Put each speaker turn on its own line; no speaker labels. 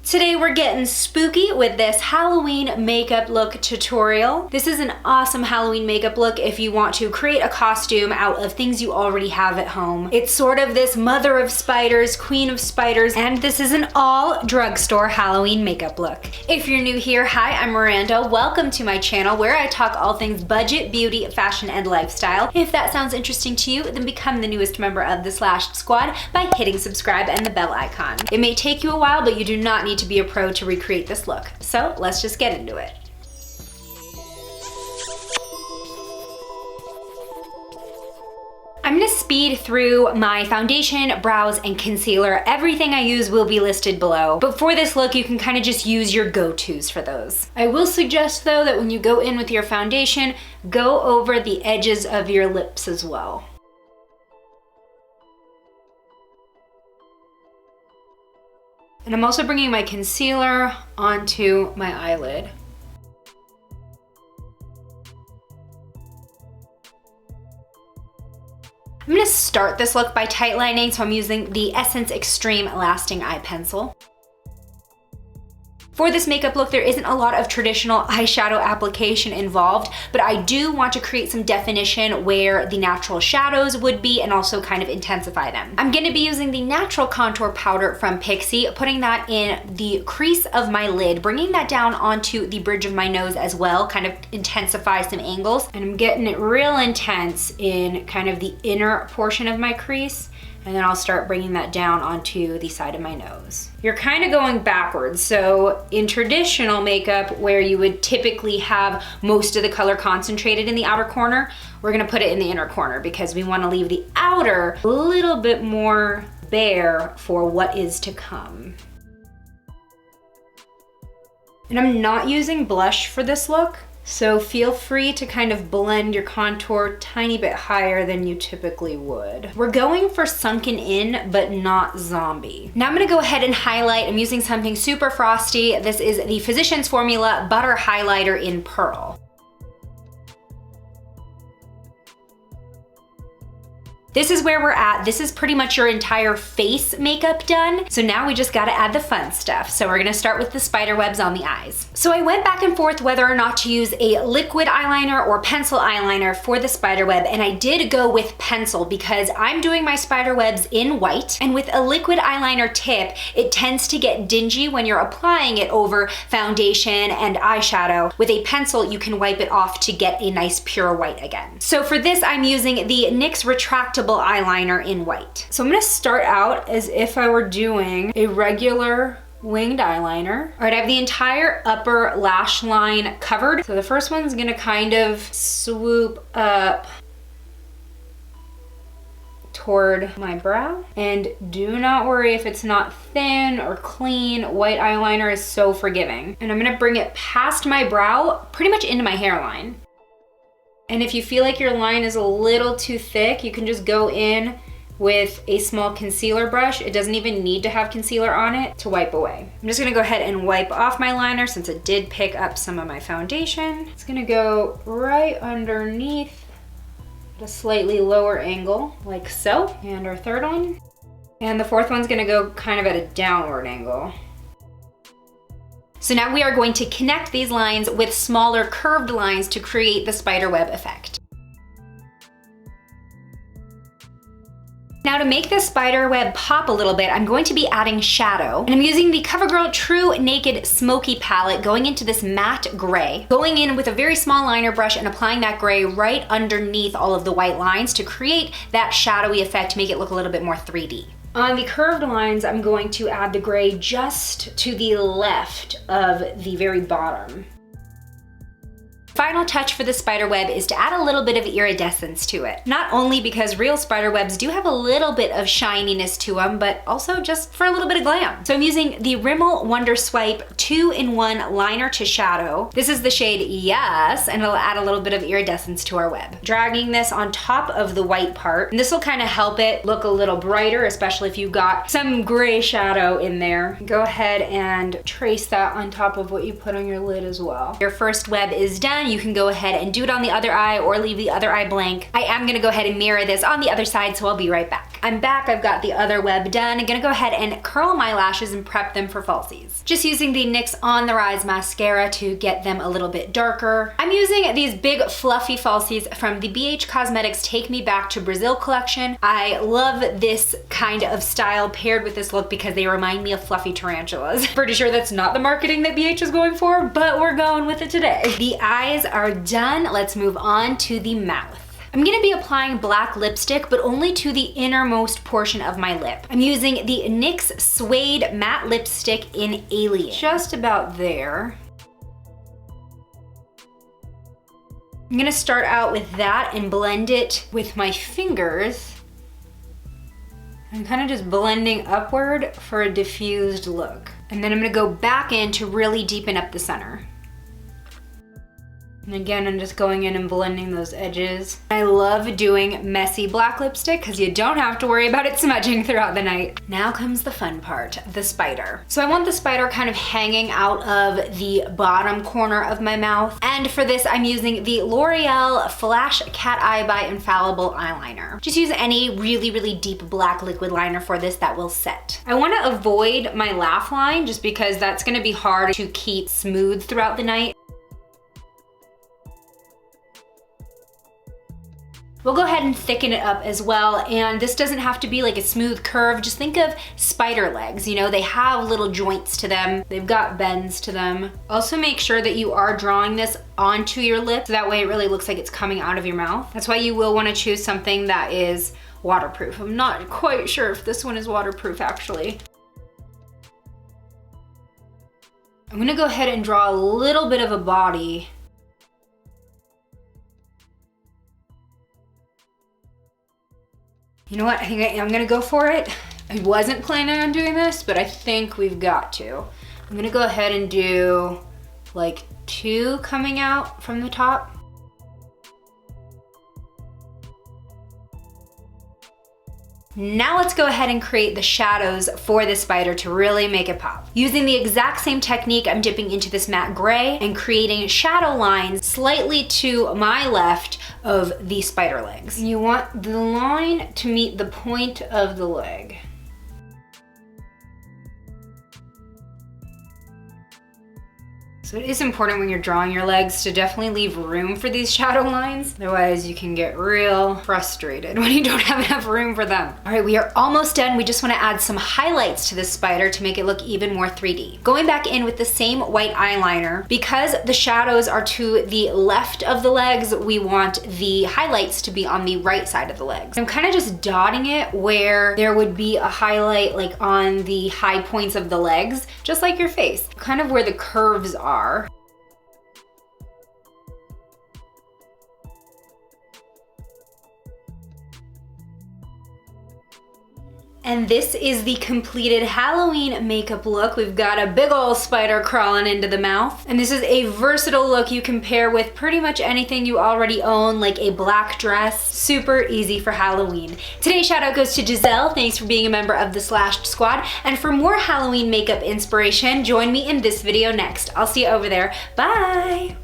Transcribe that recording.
Today we're getting spooky with this Halloween makeup look tutorial. This is an awesome Halloween makeup look if you want to create a costume out of things you already have at home. It's sort of this mother of spiders, queen of spiders, and this is an all drugstore Halloween makeup look. If you're new here, hi, I'm Miranda. Welcome to my channel where I talk all things budget, beauty, fashion, and lifestyle. If that sounds interesting to you, then become the newest member of the Slashed Squad by hitting subscribe and the bell icon. It may take you a while, but you do not need to be a pro to recreate this look. So let's just get into it. I'm gonna speed through my foundation, brows, and concealer. Everything I use will be listed below. But for this look, you can kind of just use your go-tos for those. I will suggest though that when you go in with your foundation, go over the edges of your lips as well. And I'm also bringing my concealer onto my eyelid. I'm gonna start this look by tightlining, so I'm using the Essence Extreme Lasting Eye Pencil. For this makeup look, there isn't a lot of traditional eyeshadow application involved, but I do want to create some definition where the natural shadows would be and also kind of intensify them. I'm gonna be using the natural contour powder from Pixi, putting that in the crease of my lid, bringing that down onto the bridge of my nose as well, kind of intensify some angles. And I'm getting it real intense in kind of the inner portion of my crease. And then I'll start bringing that down onto the side of my nose. You're kind of going backwards. So in traditional makeup, where you would typically have most of the color concentrated in the outer corner, we're gonna put it in the inner corner because we wanna leave the outer a little bit more bare for what is to come. And I'm not using blush for this look. So feel free to kind of blend your contour a tiny bit higher than you typically would. We're going for sunken in, but not zombie. Now I'm gonna go ahead and highlight. I'm using something super frosty. This is the Physicians Formula Butter Highlighter in Pearl. This is where we're at. This is pretty much your entire face makeup done. So now we just gotta add the fun stuff. So we're gonna start with the spider webs on the eyes. So I went back and forth whether or not to use a liquid eyeliner or pencil eyeliner for the spider web, and I did go with pencil because I'm doing my spider webs in white, and with a liquid eyeliner tip, it tends to get dingy when you're applying it over foundation and eyeshadow. With a pencil, you can wipe it off to get a nice pure white again. So for this, I'm using the NYX Retractable eyeliner in white. So I'm gonna start out as if I were doing a regular winged eyeliner. All right, I have the entire upper lash line covered. So the first one's gonna kind of swoop up toward my brow. And do not worry if it's not thin or clean. White eyeliner is so forgiving. And I'm gonna bring it past my brow, pretty much into my hairline. And if you feel like your line is a little too thick, you can just go in with a small concealer brush. It doesn't even need to have concealer on it to wipe away. I'm just gonna go ahead and wipe off my liner since it did pick up some of my foundation. It's gonna go right underneath at a slightly lower angle, like so. And our third one. And the fourth one's gonna go kind of at a downward angle. So now we are going to connect these lines with smaller curved lines to create the spiderweb effect. Now to make this spiderweb pop a little bit, I'm going to be adding shadow. And I'm using the Covergirl True Naked Smoky palette, going into this matte gray. Going in with a very small liner brush and applying that gray right underneath all of the white lines to create that shadowy effect, make it look a little bit more 3D. On the curved lines, I'm going to add the gray just to the left of the very bottom. Final touch for the spider web is to add a little bit of iridescence to it. Not only because real spider webs do have a little bit of shininess to them, but also just for a little bit of glam. So I'm using the Rimmel Wonder Swipe 2-in-1 liner to shadow. This is the shade Yes, and it'll add a little bit of iridescence to our web. Dragging this on top of the white part, and this will kind of help it look a little brighter, especially if you got some gray shadow in there. Go ahead and trace that on top of what you put on your lid as well. Your first web is done. You can go ahead and do it on the other eye or leave the other eye blank. I am gonna go ahead and mirror this on the other side, so I'll be right back. I'm back, I've got the other web done. I'm gonna go ahead and curl my lashes and prep them for falsies. Just using the NYX On the Rise mascara to get them a little bit darker. I'm using these big fluffy falsies from the BH Cosmetics Take Me Back to Brazil collection. I love this kind of style paired with this look because they remind me of fluffy tarantulas. Pretty sure that's not the marketing that BH is going for, but we're going with it today. The eyes are done. Let's move on to the mouth. I'm gonna be applying black lipstick, but only to the innermost portion of my lip. I'm using the NYX Suede Matte Lipstick in Alien. Just about there. I'm gonna start out with that and blend it with my fingers. I'm kind of just blending upward for a diffused look. And then I'm gonna go back in to really deepen up the center. And again, I'm just going in and blending those edges. I love doing messy black lipstick because you don't have to worry about it smudging throughout the night. Now comes the fun part, the spider. So I want the spider kind of hanging out of the bottom corner of my mouth. And for this, I'm using the L'Oreal Flash Cat Eye by Infallible eyeliner. Just use any really, really deep black liquid liner for this that will set. I want to avoid my laugh line just because that's going to be hard to keep smooth throughout the night. We'll go ahead and thicken it up as well, and this doesn't have to be like a smooth curve. Just think of spider legs, you know, they have little joints to them. They've got bends to them. Also make sure that you are drawing this onto your lip, so that way it really looks like it's coming out of your mouth. That's why you will want to choose something that is waterproof. I'm not quite sure if this one is waterproof actually. I'm gonna go ahead and draw a little bit of a body. You know what, I think I am gonna go for it. I wasn't planning on doing this, but I think we've got to. I'm gonna go ahead and do like 2 coming out from the top. Now let's go ahead and create the shadows for the spider to really make it pop. Using the exact same technique, I'm dipping into this matte gray and creating shadow lines slightly to my left of the spider legs. You want the line to meet the point of the leg. So it is important when you're drawing your legs to definitely leave room for these shadow lines. Otherwise you can get real frustrated when you don't have enough room for them. All right, we are almost done. We just wanna add some highlights to this spider to make it look even more 3D. Going back in with the same white eyeliner, because the shadows are to the left of the legs, we want the highlights to be on the right side of the legs. I'm kind of just dotting it where there would be a highlight like on the high points of the legs, just like your face, kind of where the curves are. And this is the completed Halloween makeup look. We've got a big ol' spider crawling into the mouth. And this is a versatile look you can pair with pretty much anything you already own, like a black dress. Super easy for Halloween. Today's shout out goes to Giselle. Thanks for being a member of the Slashed Squad. And for more Halloween makeup inspiration, join me in this video next. I'll see you over there. Bye.